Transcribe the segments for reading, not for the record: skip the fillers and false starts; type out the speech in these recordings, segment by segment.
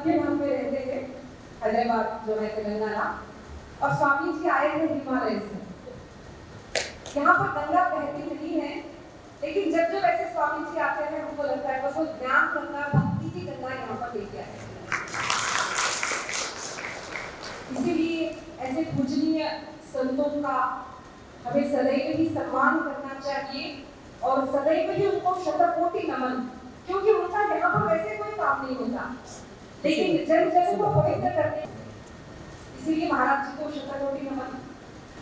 मध्य भाग में रहते थे, हैदराबाद जो है तेलंगाना, और स्वामी जी आए थे हिमालय से। यहाँ पर गंगा बहती नहीं है, लेकिन जब जब ऐसे स्वामी जी आते हैं हमको लगता है बस वो ज्ञान गंगा, भक्ति की गंगा यहाँ पर लेके आए। इसीलिए ऐसे पूजनीय संतों का हमें सदैव ही सम्मान करना चाहिए और सदैव ही उनको शतकोटि नमन, क्योंकि उनका यहाँ पर वैसे कोई काम नहीं होता, लेकिन जन जन को पवित्र करने, इसीलिए महाराज जी को शतकोटि नमन।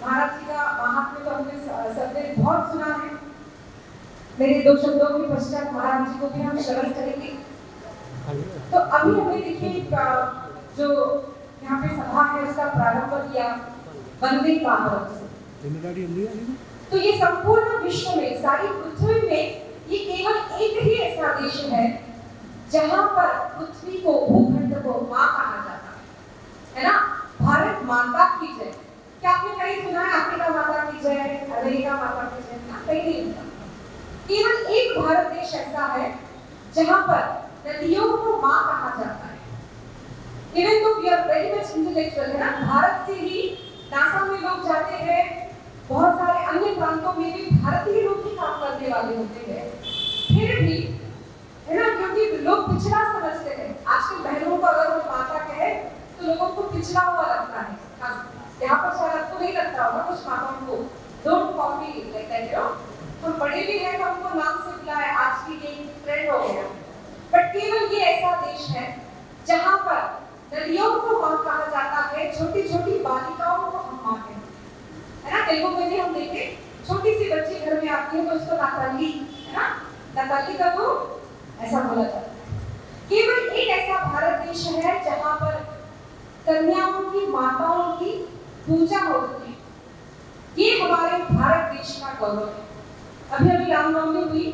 महाराज जी का महात्म्य तो हमने सबने बहुत सुना है। मेरे दो शब्दों के पश्चात महाराज जी को भी हम श्रवण करेंगे। तो अभी हमें देखिए जो यहाँ पे सभा है उसका प्रारंभ किया वंदे मातरम से। तो ये संपूर्ण विश्व में, सारी पृथ्वी में ये केवल एक ही ऐसा देश है जहाँ पर पृथ्वी को, भूखंड को माँ कहा जाता है ना। भारत माता की जय। क्या आपने कहीं सुना है अफ्रीका माता की जय, अमेरिका माता की जय? कहीं नहीं होता। केवल एक भारत देश ऐसा है जहाँ पर नदियों को माँ कहा जाता है। Even though we are very much intellectual, है ना, भारत से ही नासा में लोग जाते हैं, बहुत सारे अन्य प्रांतों में भी भारतीय लोग ही काम करने वाले होते हैं, फिर भी है ना, क्योंकि लोग पिछड़ा समझते हैं। आजकल बहनों को अगर वो माता कहे तो लोगों को पिछड़ा हुआ लगता है। यहाँ पर शायद आपको नहीं लगता होगा कुछ माताओं को, don't call me like that, you know, हम बड़े भी हैं तो हमको नाम से बुलाए, आज की ये ट्रेंड हो गया। बट केवल ये ऐसा देश है जहाँ पर नदियों को माँ कहा जाता है, छोटी छोटी बालिकाओं को हम माँ कहते हैं, है ना। तेलुगु में भी हम देखे, छोटी सी बच्ची घर में आती है तो उसको नाताली, है ना, नाताली का तो ऐसा बोला जाता है। केवल एक ऐसा भारत देश है जहाँ पर कन्याओं की, माताओं की पूजा होती है। ये हमारे भारत देश का गौरव है। अभी अभी रामनवमी हुई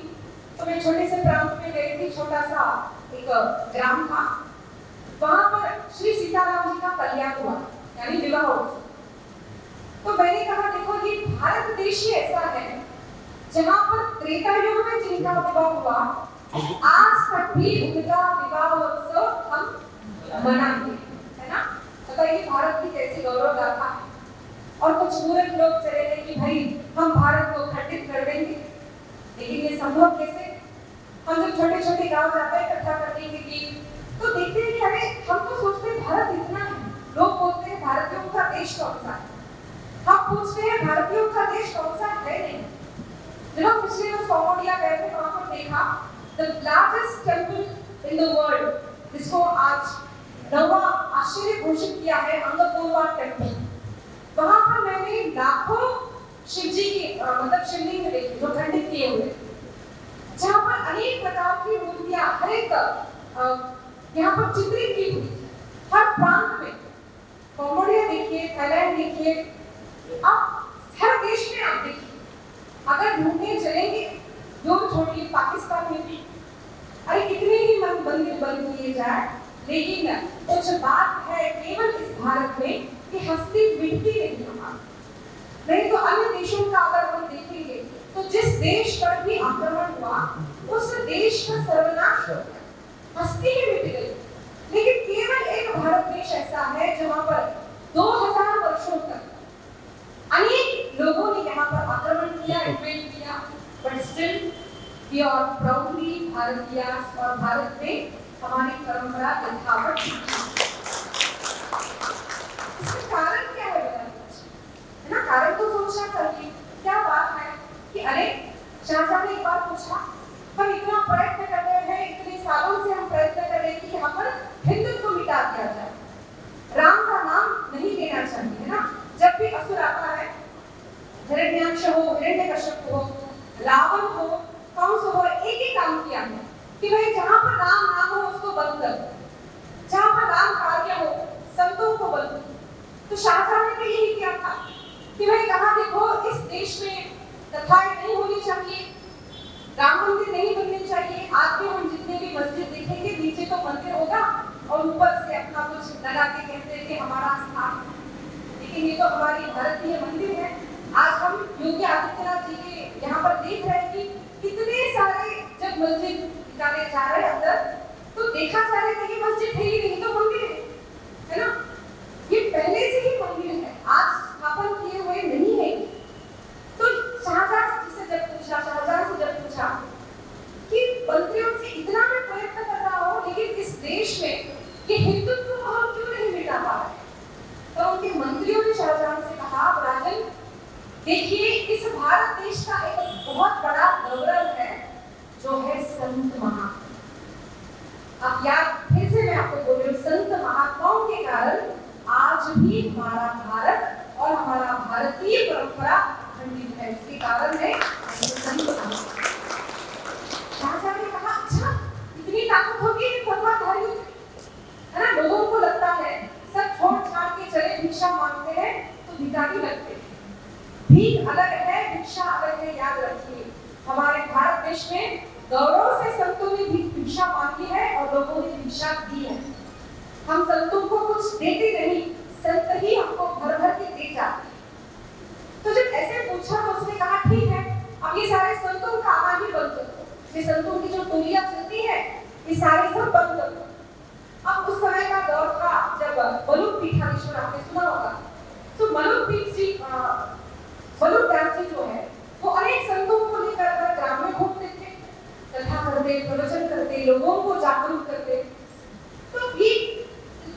तो मैं छोटे से प्रांत में गई थी, छोटा सा एक ग्राम था, वहां पर श्री सीताराम जी का कल्याण हुआ, यानी विवाह उत्सव। तो मैंने कहा देखो ये भारत देश ही ऐसा है जहां पर त्रेता युग में जिनका विवाह हुआ, आज तक भी उनका विवाह उत्सव हम मनाते हैं, है ना। बताइए भारत की कैसी गौरव गाथा है। और कुछ मूर्ख लोग चले गए कि भाई हम भारत को खंडित कर देंगे, लेकिन ये संभव कैसे। हम जब छोटे छोटे गांव जाते हैं इकट्ठा करने के लिए तो देखते हैं कि अरे हम तो सोचते हैं भारत इतना है, लोग बोलते हैं भारतीयों का देश कौन सा है, हम पूछते हैं भारतीयों का देश कौन सा है नहीं। जब हम पिछले वर्ष कंबोडिया गए थे वहां पर देखा the largest temple in the world, जिसको आज नवा आश्चर्य घोषित किया है, अंगकोरवाट टेंपल। वहां पर मैंने लाखों शिव जी की मतलब शिवलिंग देखी जो खंडित किए हुए, जहाँ पर अनेक प्रकार की मूर्तियां हर एक यहाँ पर चित्रित की हुई हर प्रांत में। कंबोडिया देखिए, थाईलैंड देखिए, आप हर देश में आप देखिए, अगर ढूंढने चलेंगे जो छोड़िए पाकिस्तान में भी अरे कितने ही मंदिर बन किए जाए, लेकिन कुछ बात है केवल इस भारत में कि हस्ती मिटती नहीं हमारी। नहीं तो अन्य देशों का अगर हम देखेंगे तो जिस देश पर भी आक्रमण हुआ उस देश का सर्वनाश हो गया, हस्ती ही मिट गई। लेकिन केवल एक भारत देश ऐसा है जहां पर 2000 वर्षों तक अनेक लोगों ने यहाँ पर आक्रमण किया, इन्वेड किया, but still we are proudly भारतीय और भारत में हमारी परंपरा यथावत है। इसका कारण क्या है ना, कारण तो सोचना चाहिए। क्या बात है कि अरे शाहजहां ने एक बार पूछा, हम इतना प्रयत्न कर रहे हैं, इतने सालों से हम प्रयत्न कर रहे हैं कि यहाँ पर हिंदुत्व मिटा दिया जाए, राम का नाम नहीं लेना चाहिए, है ना। जब भी असुर आता है, हिरण्याक्ष हो, हिरण्यकश्यप हो, रावण हो, कंस हो, एक ही काम किया है कि भाई जहाँ पर राम नाम हो उसको बंद कर, जहाँ पर राम कार्य हो संतों को बंद। तो शाहजहां ने भी यही किया था कि भाई कहा देखो इस देश में कथाएं नहीं होनी चाहिए, राम मंदिर नहीं बनने चाहिए। आज भी हम जितने भी मस्जिद देखेंगे नीचे तो मंदिर होगा और ऊपर से अपना कुछ लगा के कहते हैं कि हमारा स्थान, लेकिन ये तो हमारी भारतीय मंदिर है। आज हम योगी आदित्यनाथ जी के यहाँ पर देख रहे हैं कि कितने सारे जब मस्जिद निकाले जा रहे हैं अंदर तो देखा जा रहा है कि मस्जिद है ही नहीं, तो बहुत बड़ा गौरव है जो है संत महात्मा। अब याद फिर से मैं आपको बोल रही हूँ, संत महात्माओं के कारण आज भी हमारा भारत और हमारा भारतीय परंपरा अखंडित है। इसके कारण है संत महात्मा। शाहजहां ने कहा, अच्छा इतनी ताकत होगी कि भगवान धारी है ना। लोगों को लगता है सब छोड़ छाड़ के चले भिक्षा मांगते हैं तो भिखारी लगते हैं। भीख अलग है, भिक्षा अलग है, याद रखिए। हमारे भारत देश में गौरव से संतों ने भी भिक्षा मांगी है और लोगों ने भिक्षा दी है। हम संतों को कुछ देते नहीं, संत ही हमको भर भर के दे जाते। तो जब ऐसे पूछा तो उसने कहा, ठीक है अब ये सारे संतों का आना ही बंद करो, ये संतों की जो टोलियां चलती है ये सारे सब बंद करो। अब उस समय का दौर था जब मलुक पीठाधीश्वर, आपने सुना होगा, तो मलुक दास जी जो है वो अनेक संतों को लेकर ग्राम में घूमते थे, कथा करते, प्रवचन करते, लोगों को जागरूक करते। तो ये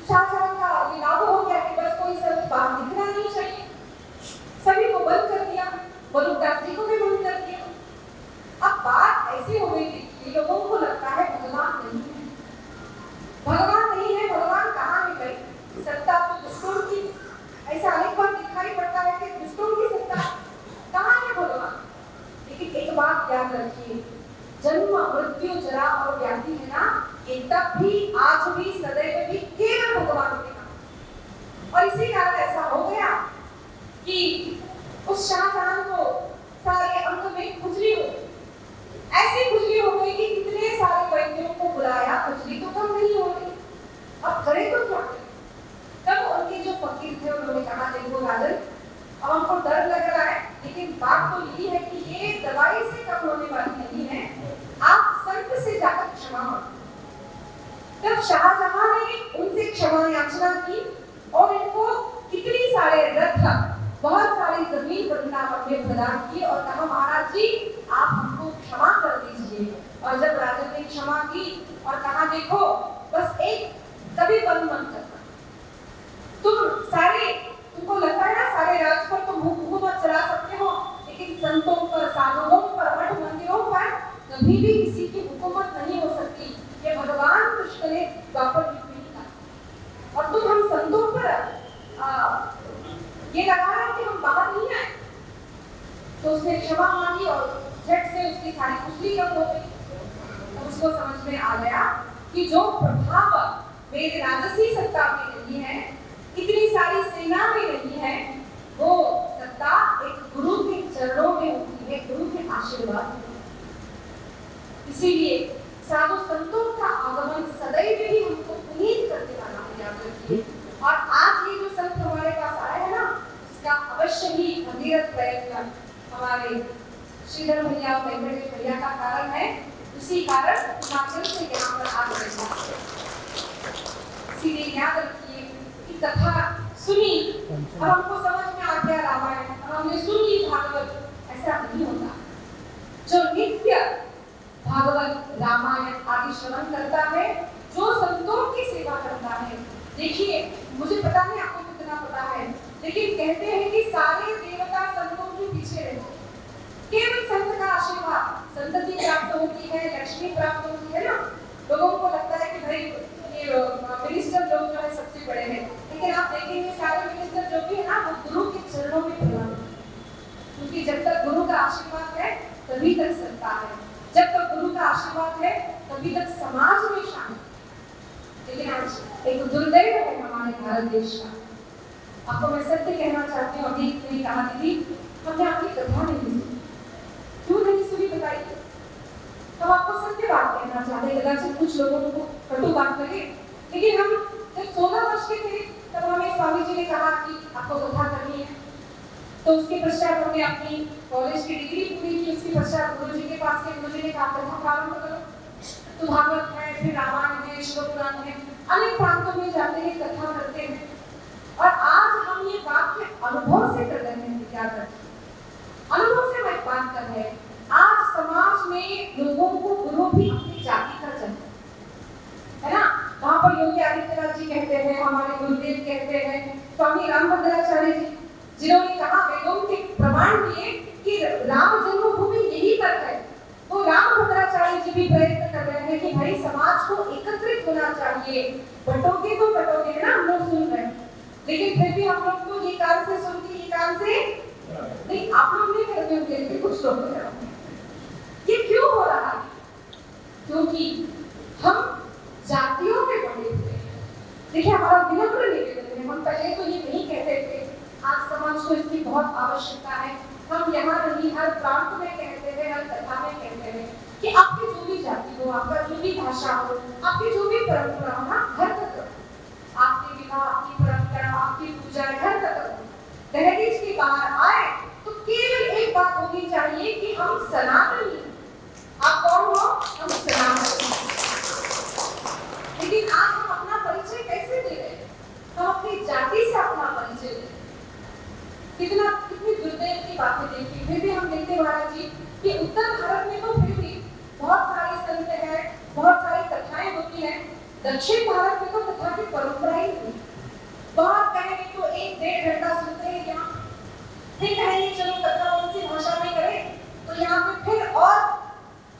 शाहजहां का ये लाभ हो गया कि बस कोई संत बाहर दिखना नहीं चाहिए, सभी को बंद कर दिया, मलुक दास जी को भी बंद कर दिया। अब बात ऐसी हो गई थी कि लोगों को लगता है भगवान नहीं है, भगवान नहीं है, भगवान कहाँ है गई, सत्ता तो दुष्टों की। ऐसा अनेक बार दिखाई पड़ता है कि दुष्टों की सत्ता, कहाँ है भगवान। लेकिन एक बात याद रखिए, जन्म मृत्यु जरा और व्याधि है ना, ये तब भी आज भी सदैव भी केवल भगवान के नाम। और इसी कारण ऐसा हो गया कि उस शाहजहां को सारे अंग में खुजली हो गई, ऐसी खुजली हो गई कि कितने सारे वैद्यों को बुलाया, खुजली तो कम नहीं हो रही, अब करे तो क्या करें। तब उनके जो फकीर थे उन्होंने कहा, देखो राजन अब हमको डर लग रहा है, लेकिन बात तो यही है कि ये दवाई से कम होने वाली नहीं है, आप संत से जाकर क्षमा मांगो। तब शाहजहां ने उनसे क्षमा याचना की और इनको कितनी सारे रथ, बहुत सारी जमीन वृंदावन में प्रदान की और कहा, महाराज जी आप हमको क्षमा कर दीजिए। और जब राजा ने क्षमा की और कहा, देखो बस एक कभी बंद मत करना, तुमको लगता है ना सारे राज पर तुम हुकूमत चला सकते हो, लेकिन संतों पर, साधुओं पर, मठ मंदिरों पर कभी भी किसी की हुकूमत नहीं हो सकती। ये भगवान कृष्ण ने द्वापर युग में कहा। और तुम हम संतों पर ये लगा रहे कि हम बाहर नहीं आए। तो उसने क्षमा मांगी और झट से उसकी सारी खुजली कम हो गई। तो उसको समझ में आ गया कि जो प्रभाव मेरे राजसी सत्ता में नहीं है, इतनी सारी सेना में नहीं है, वो सत्ता एक गुरु के चरणों में होती है, गुरु के आशीर्वाद में। इसीलिए साधु संतों का आगमन सदैव ही हमको पुनीत करने वाला है, याद रखिए। और आज ये जो संत हमारे पास आए हैं ना, उसका अवश्य ही भगीरथ प्रयत्न हमारे श्रीधर भैया और वेंकटेश भैया का कारण है। उसी कारण नागरिक से यहाँ पर आ गए। इसीलिए याद रखिए कि कथा सुनी और हमको समझ में आ गया रामायण, और हमने सुन ली भागवत, ऐसा नहीं होता। जो नित्य भागवत रामायण आदि श्रवण करता है, जो संतों की सेवा करता है, देखिए मुझे पता नहीं आपको कितना पता है, लेकिन कहते हैं कि सारे देवता संतों के पीछे रहते, केवल संत का आशीर्वाद, संतति प्राप्त होती है, लक्ष्मी प्राप्त होती है ना। लोगों को लगता है कि भाई ये मिनिस्टर लोग जो है सबसे बड़े हैं, लेकिन आप देखेंगे सारे मिनिस्टर जो भी है ना, वो गुरु के चरणों में प्रणाम, क्योंकि जब तक गुरु का आशीर्वाद है तभी तक सत्ता है, जब तक गुरु का आशीर्वाद है तभी तक समाज में शांति। लेकिन आज एक दुर्दैव है हमारे भारत देश का। आपको मैं सत्य कहना चाहती हूँ, अभी मेरी कहा दीदी हमने आपकी कथा नहीं सुनी, क्यों नहीं सुनी बताइए। तो आपको सत्य बात कहना चाहते हैं, कदाचित कुछ लोगों को कटु बात लगे, लेकिन हम जब 16 वर्ष के थे तब हमें स्वामी जी ने कहा कि आपको कथा करनी है। तो उसके पश्चात हमने अपनी कॉलेज की डिग्री पूरी की। उसके पश्चात गुरु जी के पास गए, गुरु जी ने कहा कथा प्रारंभ करो। तो भागवत है, फिर रामायण है, शिव पुराण है, अनेक प्रांतों में जाते हैं, कथा करते हैं। और आज हम ये बात के अनुभव से कर रहे हैं, क्या करते अनुभव से मैं बात कर रहे हैं। आज समाज में लोगों को गुरु भी अपनी जाति का जन्म है ना। वहाँ पर योगी आदित्यनाथ जी कहते हैं, हमारे गुरुदेव कहते हैं, स्वामी रामभद्राचार्य जी, जिन्होंने कहा वेदों के प्रमाण दिए कि राम जन्मभूमि यही चाहिए। बटोगे तो बटोगे ना, हम लोग सुन रहे हैं, लेकिन फिर भी हम लोग को ये कान से सुन के ये कान से नहीं, आप लोग नहीं करते होंगे, कुछ लोग कर रहे होंगे। ये क्यों हो रहा है? क्योंकि हम जातियों में बंधे हुए हैं। देखिए हमारा विनम्र निवेदन है, हम पहले तो ये नहीं कहते थे, आज समाज को इसकी बहुत आवश्यकता है। हम यहाँ नहीं, हर प्रांत में कहते हैं, हर कथा में कहते हैं कि आपकी जो भी जाति हो, आपका जो भी भाषा हो, आपकी जो भी परंपरा हो ना, घर तक रखो। आपके विवाह, आपकी परंपरा, आपकी पूजा घर तक रखो। दहलीज के बाहर आए तो केवल एक बात होनी चाहिए कि हम सनातनी। आप कौन हो? हम सनातनी। लेकिन आज हम अपना परिचय कैसे दे रहे हैं? हम अपनी जाति से अपना परिचय दे रहे हैं। कितनी दुर्दैव की बातें देखी। फिर भी हम देखते हैं महाराज जी कि उत्तर भारत में तो फिर भी बहुत सारे संत हैं, बहुत सारी कथाएं होती हैं। दक्षिण भारत में तो कथा की परंपरा ही नहीं। बहुत कहेंगे तो 1-1.5 घंटा सुनते हैं यहाँ, फिर कहेंगे चलो कथा कौन सी भाषा में करें, तो यहाँ पे फिर और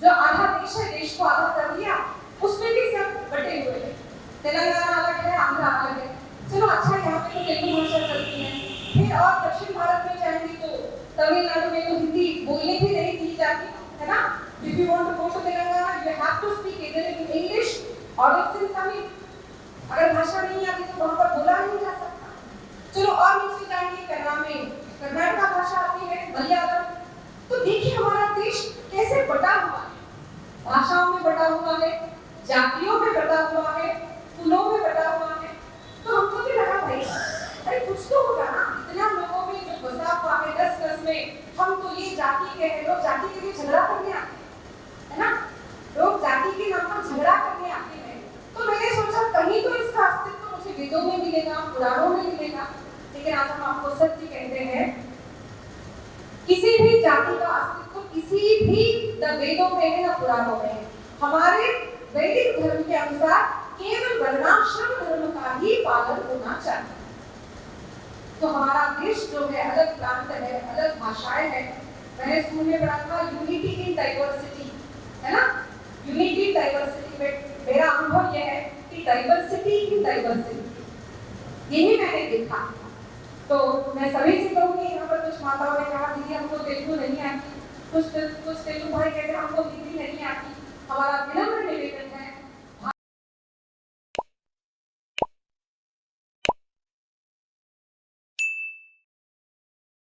जो आधा देश है, देश को आधा कर दिया, उसमें भी सब बटे हुए हैं। तेलंगाना अलग है, आंध्रा अलग है। चलो अच्छा, यहाँ पे तो तेलुगु भाषा चलती है। फिर और दक्षिण भारत में जाएंगे तो तमिलनाडु में तो हिंदी बोलने भी नहीं दी जाती है ना। If you want to go to Telangana, you have to speak either in English or in Tamil. अगर भाषा नहीं आती तो वहाँ पर बोला नहीं जा सकता। चलो और नीचे जाएंगे, कर्नाटक में कर्नाटक भाषा आती है, मलयालम। तो देखिए हमारा देश कैसे बटा हुआ है, भाषाओं में बटा हुआ है, जातियों में बटा हुआ है, कुलों में बटा हुआ है। तो हमको भी लगा भाई अरे कुछ तो होगा ना, इतना लोगों में जो बसा हुआ है 10 में। हम तो ये जाति के हैं, लोग जाति के लिए झगड़ा करने आते हैं, है ना, लोग जाति के नाम पर झगड़ा करने आते हैं। तो मैंने सोचा कहीं तो इसका अस्तित्व मुझे वेदों में मिलेगा, पुराणों में मिलेगा। लेकिन आज हम आपको सत्य कहते हैं, किसी भी जाति का अस्तित्व किसी भी न वेदों में है न पुराणों में है। हमारे वैदिक धर्म के अनुसार केवल वर्णाश्रम धर्म का ही पालन होना चाहिए। तो हमारा देश जो है अलग प्रांत है, अलग भाषाएं हैं। मैंने स्कूल में पढ़ा था यूनिटी इन डाइवर्सिटी, है ना, यूनिटी इन डाइवर्सिटी में मेरा अनुभव यह है कि डाइवर्सिटी इन डाइवर्सिटी, यही मैंने देखा। तो मैं सभी से कहूँगी, यहाँ पर कुछ माताओं ने कहा दीदी हमको तेलुगु नहीं आती, कुछ तेलुगु भाई कहते हैं हमको हिंदी नहीं आती। हमारा